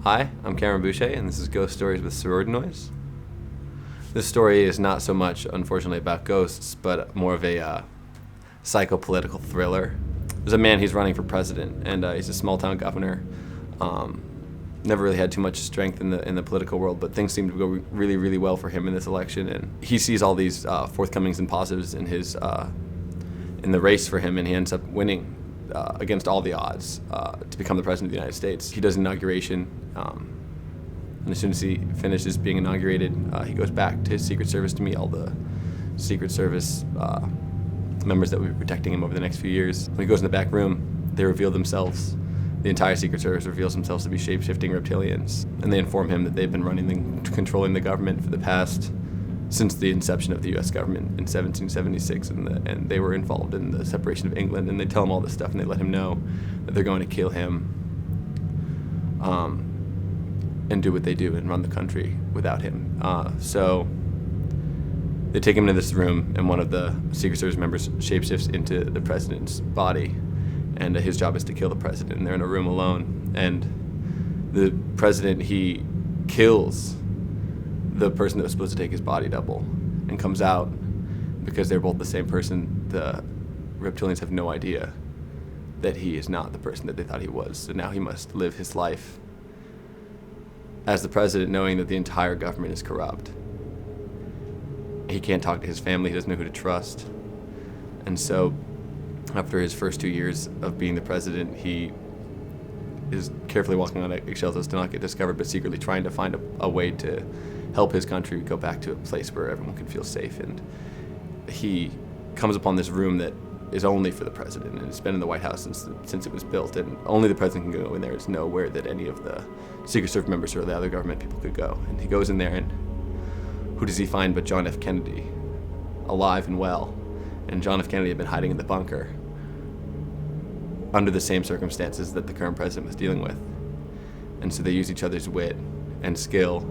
Hi, I'm Cameron Boucher, and this is Ghost Stories with Sorority Noise. This story is not so much, unfortunately, about ghosts, but more of a psychopolitical thriller. There's a man, he's running for president, and he's a small-town governor. Never really had too much strength in the political world, but things seem to go really, really well for him in this election, and he sees all these forthcomings and positives in his in the race for him, and he ends up winning against all the odds to become the president of the United States. He does inauguration, and as soon as he finishes being inaugurated, he goes back to his Secret Service to meet all the Secret Service members that will be protecting him over the next few years. When he goes in the back room, they reveal themselves. The entire Secret Service reveals themselves to be shape-shifting reptilians, and they inform him that they've been controlling the government for the past, since the inception of the U.S. government in 1776, and they were involved in the separation of England, and they tell him all this stuff, and they let him know that they're going to kill him and do what they do and run the country without him. So they take him into this room, and one of the Secret Service members shapeshifts into the president's body, and his job is to kill the president, and they're in a room alone, and the president, he kills the person that was supposed to take his body double and comes out because they're both the same person. The reptilians have no idea that he is not the person that they thought he was, so now he must live his life as the president, knowing that the entire government is corrupt. He can't talk to his family, he doesn't know who to trust, and so after his first 2 years of being the president, he is carefully walking on eggshells as to not get discovered, but secretly trying to find a way to help his country go back to a place where everyone can feel safe. And he comes upon this room that is only for the president, and it's been in the White House since it was built, and only the president can go in there. There's nowhere that any of the Secret Service members or the other government people could go. And he goes in there, and who does he find but John F. Kennedy, alive and well. And John F. Kennedy had been hiding in the bunker under the same circumstances that the current president was dealing with. And so they use each other's wit and skill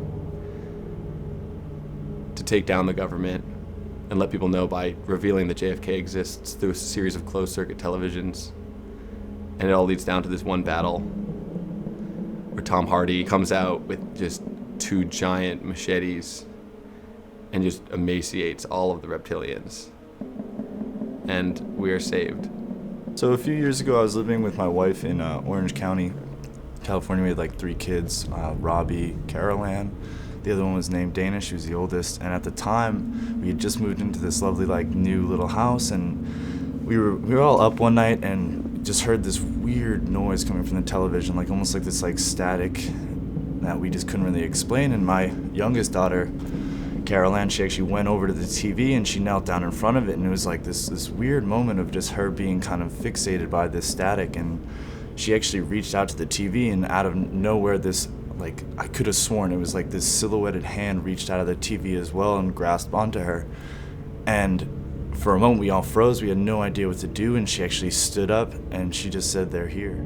to take down the government and let people know by revealing that JFK exists through a series of closed-circuit televisions. And it all leads down to this one battle where Tom Hardy comes out with just 2 giant machetes and just emaciates all of the reptilians. And we are saved. So a few years ago, I was living with my wife in Orange County, California. We had like 3 kids, Robbie, Carol Ann. The other one was named Dana. She was the oldest. And at the time, we had just moved into this lovely like new little house, and we were all up one night and just heard this weird noise coming from the television, like almost like this like static that we just couldn't really explain. And my youngest daughter, Carol Ann, she actually went over to the TV and she knelt down in front of it, and it was like this weird moment of just her being kind of fixated by this static. And she actually reached out to the TV, and out of nowhere, this, like, I could have sworn it was like this silhouetted hand reached out of the TV as well and grasped onto her. And for a moment we all froze, we had no idea what to do, and she actually stood up and she just said, "They're here."